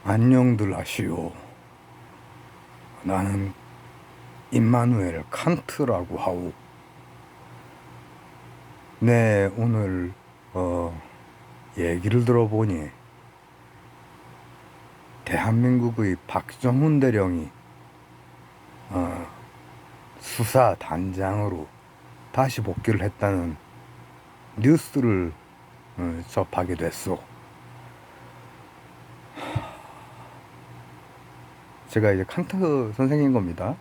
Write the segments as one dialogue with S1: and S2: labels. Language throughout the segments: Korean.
S1: 안녕들 하시오. 나는 임마누엘 칸트라고 하오. 네, 오늘 얘기를 들어보니 대한민국의 박정훈 대령이 수사 단장으로 다시 복귀를 했다는 뉴스를 접하게 됐소. 제가 이제 칸트 선생인 겁니다.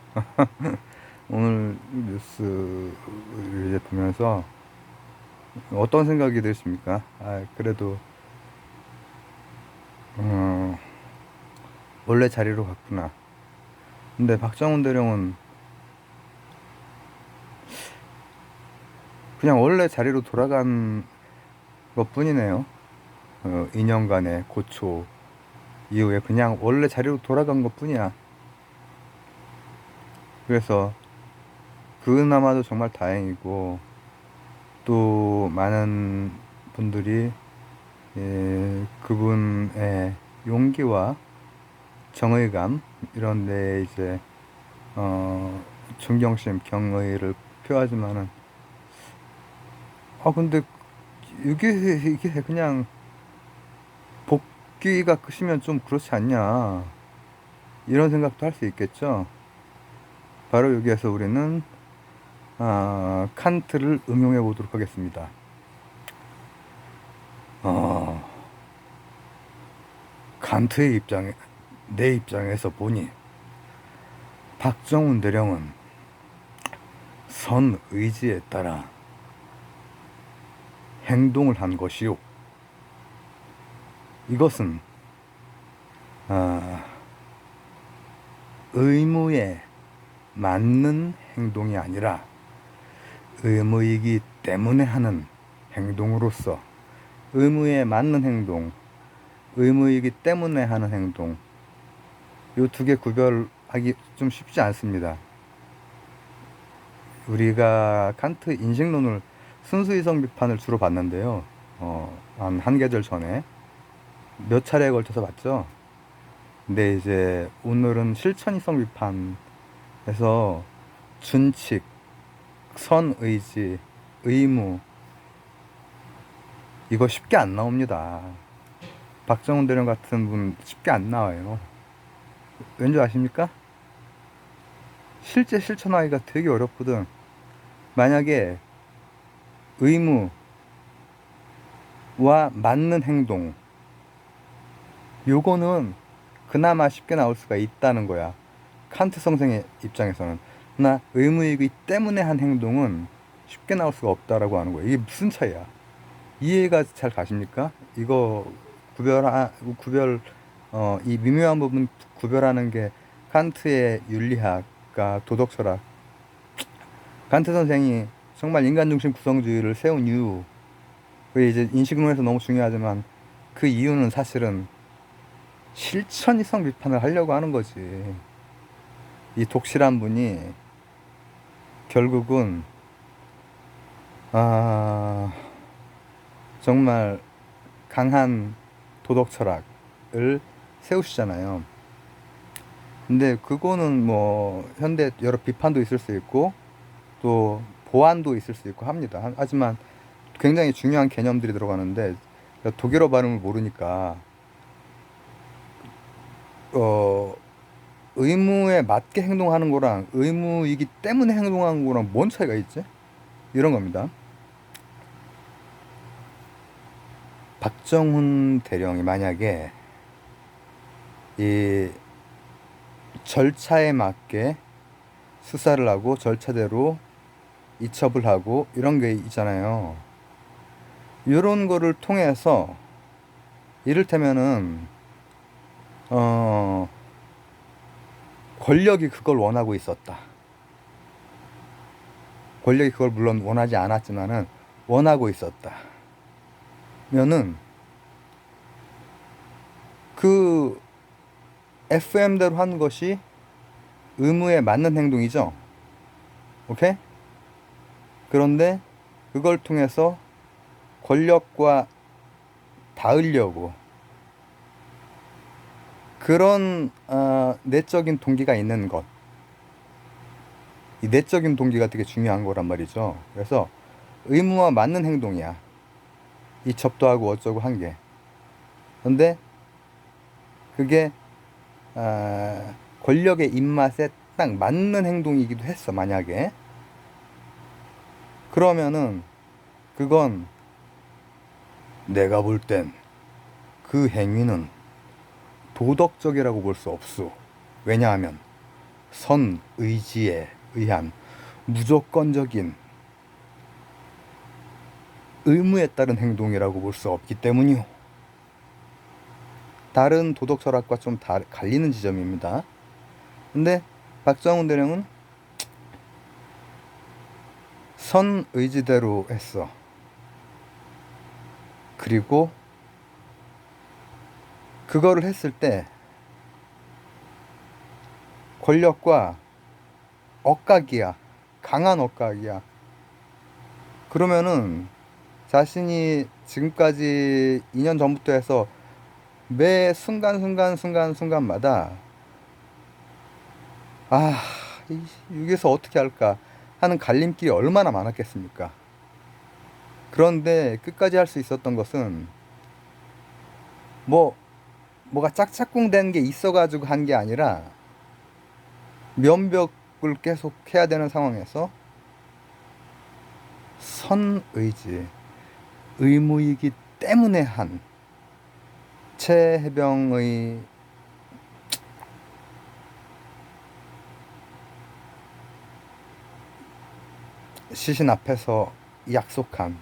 S1: 오늘 뉴스를 이제 보면서 어떤 생각이 드십니까? 그래도 원래 자리로 갔구나. 근데 박정훈 대령은 그냥 원래 자리로 돌아간 것 뿐이네요. 2년간의 고초 이후에 그냥 원래 자리로 돌아간 것 뿐이야. 그래서 그나마도 정말 다행이고, 또 많은 분들이 그분의 용기와 정의감 이런 데 이제 존경심, 경의를 표하지만은 근데 이게 그냥 복귀가 끝이면 좀 그렇지 않냐, 이런 생각도 할 수 있겠죠. 바로 여기에서 우리는 칸트를 응용해 보도록 하겠습니다. 칸트의 내 입장에서 보니 박정훈 대령은 선 의지에 따라 행동을 한 것이요. 이것은 의무에 맞는 행동이 아니라 의무이기 때문에 하는 행동으로서, 의무에 맞는 행동, 의무이기 때문에 하는 행동, 요 두 개 구별하기 좀 쉽지 않습니다. 우리가 칸트 인식론을 순수이성 비판을 주로 봤는데요. 한 계절 전에 몇 차례에 걸쳐서 봤죠. 근데 이제 오늘은 실천이성 비판에서 준칙, 선의지, 의무, 이거 쉽게 안 나옵니다. 박정훈 대령 같은 분 쉽게 안 나와요. 왠지 아십니까? 실제 실천하기가 되게 어렵거든. 만약에 의무와 맞는 행동, 요거는 그나마 쉽게 나올 수가 있다는 거야, 칸트 선생의 입장에서는. 나 의무이기 때문에 한 행동은 쉽게 나올 수가 없다라고 하는 거야. 이게 무슨 차이야? 이해가 잘 가십니까? 이거 이 미묘한 부분 구별하는 게 칸트의 윤리학과 도덕 철학. 칸트 선생이 정말 인간 중심 구성주의를 세운 이유, 그게 이제 인식론에서 너무 중요하지만 그 이유는 사실은 실천이성 비판을 하려고 하는 거지. 이 독실한 분이 결국은 정말 강한 도덕 철학을 세우시잖아요. 근데 그거는 뭐 현대 여러 비판도 있을 수 있고 또 보완도 있을 수 있고 합니다. 하지만 굉장히 중요한 개념들이 들어가는데 독일어 발음을 모르니까 의무에 맞게 행동하는 거랑 의무이기 때문에 행동하는 거랑 뭔 차이가 있지? 이런 겁니다. 박정훈 대령이 만약에 이 절차에 맞게 수사를 하고 절차대로 이첩을 하고 이런 게 있잖아요. 이런 거를 통해서 이를테면은 권력이 그걸 원하고 있었다. 권력이 그걸 물론 원하지 않았지만은 원하고 있었다. 면은 그 FM대로 한 것이 의무에 맞는 행동이죠. 오케이? 그런데 그걸 통해서 권력과 닿으려고 그런 내적인 동기가 있는 것, 이 내적인 동기가 되게 중요한 거란 말이죠. 그래서 의무와 맞는 행동이야. 이 접도하고 어쩌고 한 게. 근데 그게 권력의 입맛에 딱 맞는 행동이기도 했어, 만약에. 그러면은 그건 내가 볼 땐 그 행위는 도덕적이라고 볼 수 없어. 왜냐하면 선 의지에 의한 무조건적인 의무에 따른 행동이라고 볼 수 없기 때문이요. 다른 도덕 철학과 좀 갈리는 지점입니다. 근데 박정훈 대령은 선 의지대로 했어. 그리고 그거를 했을 때 권력과 억각이야. 강한 억각이야. 그러면은 자신이 지금까지 2년 전부터 해서 매 순간마다 아, 여기서 어떻게 할까 하는 갈림길이 얼마나 많았겠습니까? 그런데 끝까지 할 수 있었던 것은 뭐가 짝짝꿍 된 게 있어가지고 한 게 아니라 면벽을 계속 해야 되는 상황에서 선의지, 의무이기 때문에 한 최해병의 시신 앞에서 약속한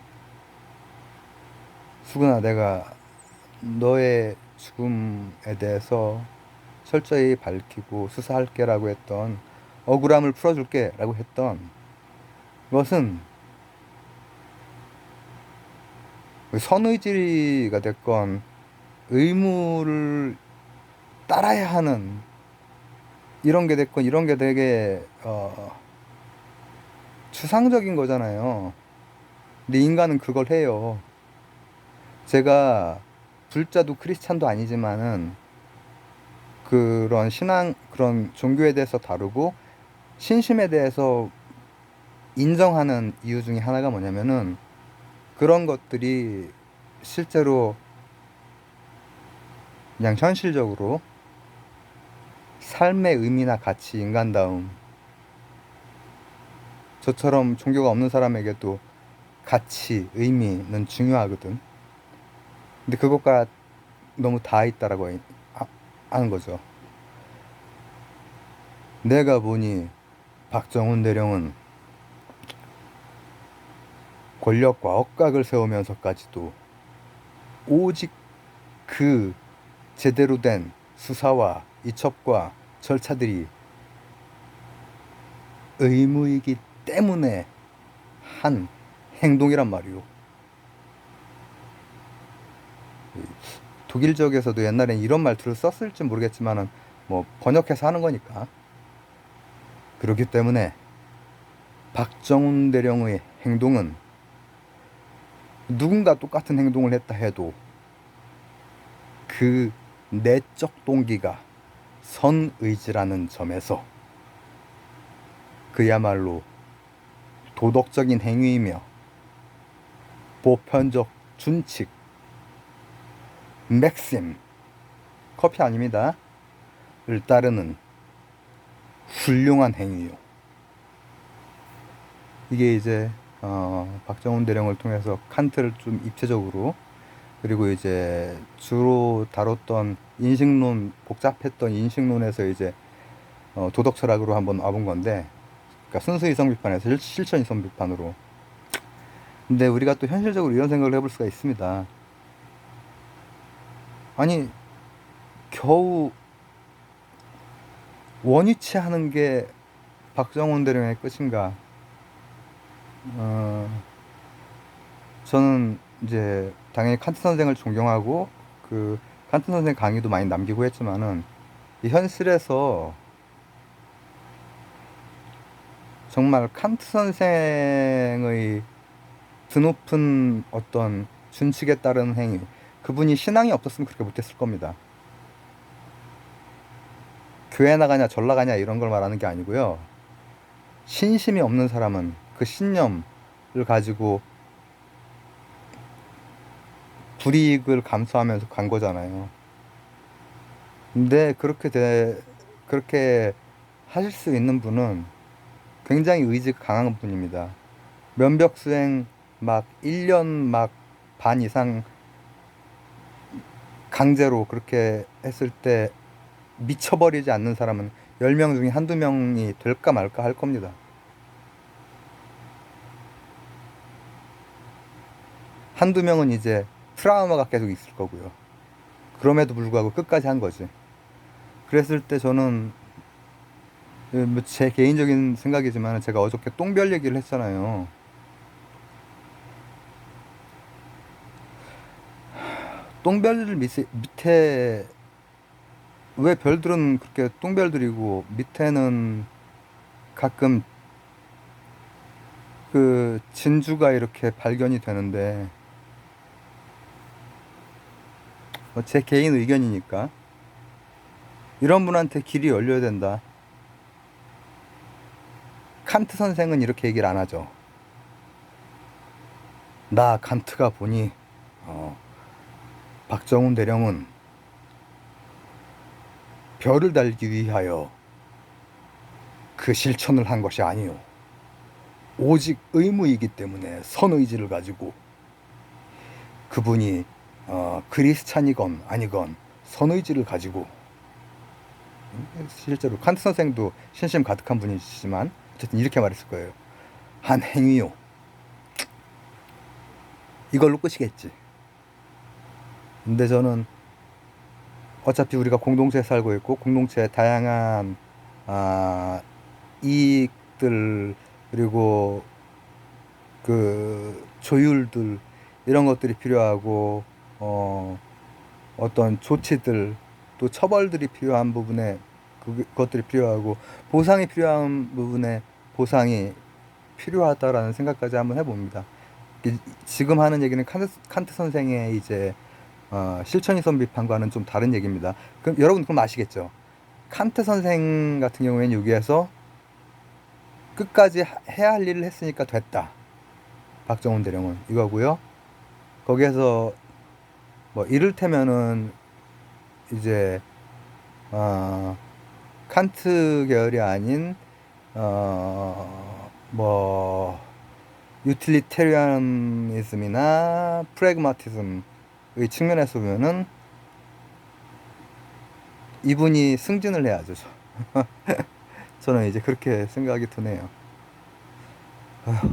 S1: 수근아, 내가 너의 죽음에 대해서 철저히 밝히고 수사할게라고 했던, 억울함을 풀어줄게라고 했던 것은 선의지가 됐건 의무를 따라야 하는 이런 게 됐건 이런 게 되게 추상적인 거잖아요. 근데 인간은 그걸 해요. 제가 불자도 크리스찬도 아니지만은 그런 신앙, 그런 종교에 대해서 다루고 신심에 대해서 인정하는 이유 중에 하나가 뭐냐면은 그런 것들이 실제로 그냥 현실적으로 삶의 의미나 가치, 인간다움, 저처럼 종교가 없는 사람에게도 가치, 의미는 중요하거든. 근데 그것과 너무 닿아 있다라고 하는 거죠. 내가 보니 박정훈 대령은 권력과 억각을 세우면서까지도 오직 그 제대로 된 수사와 이첩과 절차들이 의무이기 때문에 한 행동이란 말이오. 독일적에서도 옛날엔 이런 말투를 썼을지 모르겠지만은 뭐 번역해서 하는 거니까. 그렇기 때문에 박정훈 대령의 행동은 누군가 똑같은 행동을 했다 해도 그 내적 동기가 선의지라는 점에서 그야말로 도덕적인 행위이며 보편적 준칙, 맥심, 커피 아닙니다. 을 따르는 훌륭한 행위요. 이게 이제 박정훈 대령을 통해서 칸트를 좀 입체적으로, 그리고 이제 주로 다뤘던 인식론, 복잡했던 인식론에서 이제 도덕 철학으로 한번 와본 건데, 그러니까 순수 이성 비판에서 실천 이성 비판으로. 근데 우리가 또 현실적으로 이런 생각을 해볼 수가 있습니다. 아니, 겨우 원위치 하는 게 박정훈 대령의 끝인가? 저는 이제 당연히 칸트 선생을 존경하고 그 칸트 선생 강의도 많이 남기고 했지만은 이 현실에서 정말 칸트 선생의 드높은 어떤 준칙에 따른 행위, 그분이 신앙이 없었으면 그렇게 못했을 겁니다. 교회 나가냐 절 나가냐 이런 걸 말하는 게 아니고요. 신심이 없는 사람은 그 신념을 가지고 불이익을 감수하면서 간 거잖아요. 근데 그렇게 하실 수 있는 분은 굉장히 의지가 강한 분입니다. 면벽 수행 막 1년 막 반 이상 강제로 그렇게 했을 때 미쳐버리지 않는 사람은 10명 중에 한두 명이 될까 말까 할 겁니다. 한두 명은 이제 트라우마가 계속 있을 거고요. 그럼에도 불구하고 끝까지 한 거지. 그랬을 때 저는 뭐제 개인적인 생각이지만 제가 어저께 똥별 얘기를 했잖아요. 똥별 밑에 왜 별들은 그렇게 똥별들이고 밑에는 가끔 그 진주가 이렇게 발견이 되는데 뭐제 개인 의견이니까 이런 분한테 길이 열려야 된다. 칸트 선생은 이렇게 얘기를 안 하죠. 나 칸트가 보니 어, 박정훈 대령은 별을 달기 위하여 그 실천을 한 것이 아니요. 오직 의무이기 때문에 선의지를 가지고 그분이 크리스찬이건 아니건 선의지를 가지고 실제로 칸트 선생도 신심 가득한 분이시지만 어쨌든 이렇게 말했을 거예요. 한 행위요. 이걸로 끝이겠지. 근데 저는 어차피 우리가 공동체에 살고 있고 공동체에 다양한 아, 이익들 그리고 그 조율들 이런 것들이 필요하고 어떤 조치들 또 처벌들이 필요한 부분에 그것들이 필요하고 보상이 필요한 부분에 보상이 필요하다라는 생각까지 한번 해봅니다. 지금 하는 얘기는 칸트 선생의 이제 실천이선 비판과는 좀 다른 얘기입니다. 그럼 여러분 그럼 아시겠죠? 칸트 선생 같은 경우에는 여기에서 끝까지 해야 할 일을 했으니까 됐다. 박정훈 대령은 이거고요. 거기에서 뭐 이를테면은 이제 칸트 계열이 아닌 뭐 유틸리테리아니즘이나 프래그마티즘의 측면에서 보면은 이분이 승진을 해야죠. 저는 이제 그렇게 생각이 드네요.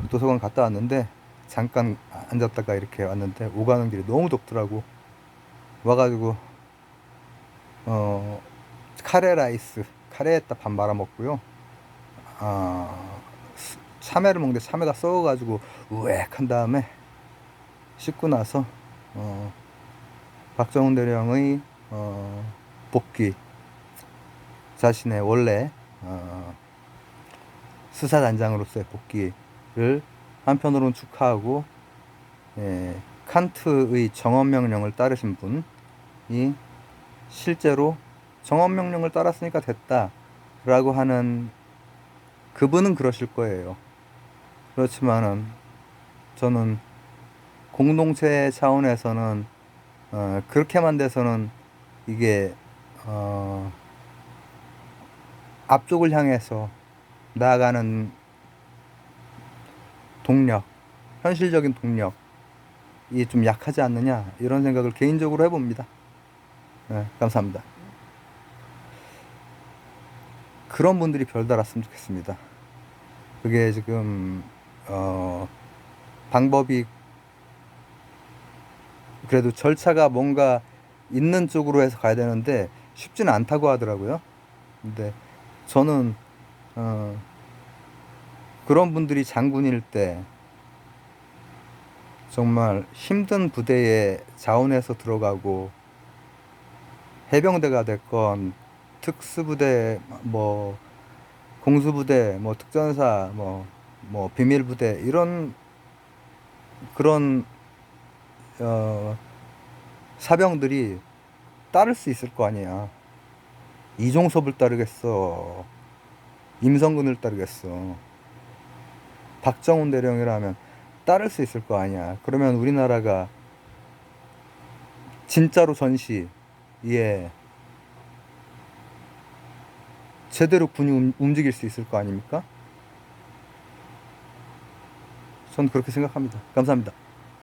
S1: 도서관 갔다 왔는데 잠깐 앉았다가 이렇게 왔는데 오가는 길이 너무 덥더라고. 와가지고 어 카레 라이스 카레에다 밥 말아 먹고요. 참외를 먹는데 참외가 썩어가지고 우웩한 다음에 씻고 나서 어, 박정훈 대령의 복귀 자신의 원래 수사단장으로서의 복귀를 한편으로는 축하하고 칸트의 정언명령을 따르신 분이 실제로 정언명령을 따랐으니까 됐다라고 하는 그분은 그러실 거예요. 그렇지만은 저는 공동체 차원에서는 그렇게만 돼서는 이게 앞쪽을 향해서 나아가는 동력, 현실적인 동력이 좀 약하지 않느냐 이런 생각을 개인적으로 해봅니다. 네, 감사합니다. 그런 분들이 별 달았으면 좋겠습니다. 그게 지금 방법이 그래도 절차가 뭔가 있는 쪽으로 해서 가야 되는데 쉽지는 않다고 하더라고요. 근데 저는 그런 분들이 장군일 때 정말 힘든 부대에 자원해서 들어가고 해병대가 됐건 특수부대 뭐 공수부대 뭐 특전사 뭐 비밀부대 이런 그런 사병들이 따를 수 있을 거 아니야. 이종섭을 따르겠어? 임성근을 따르겠어? 박정훈 대령이라면 따를 수 있을 거 아니야. 그러면 우리나라가 진짜로 전시에 제대로 군이 움직일 수 있을 거 아닙니까? 전 그렇게 생각합니다. 감사합니다.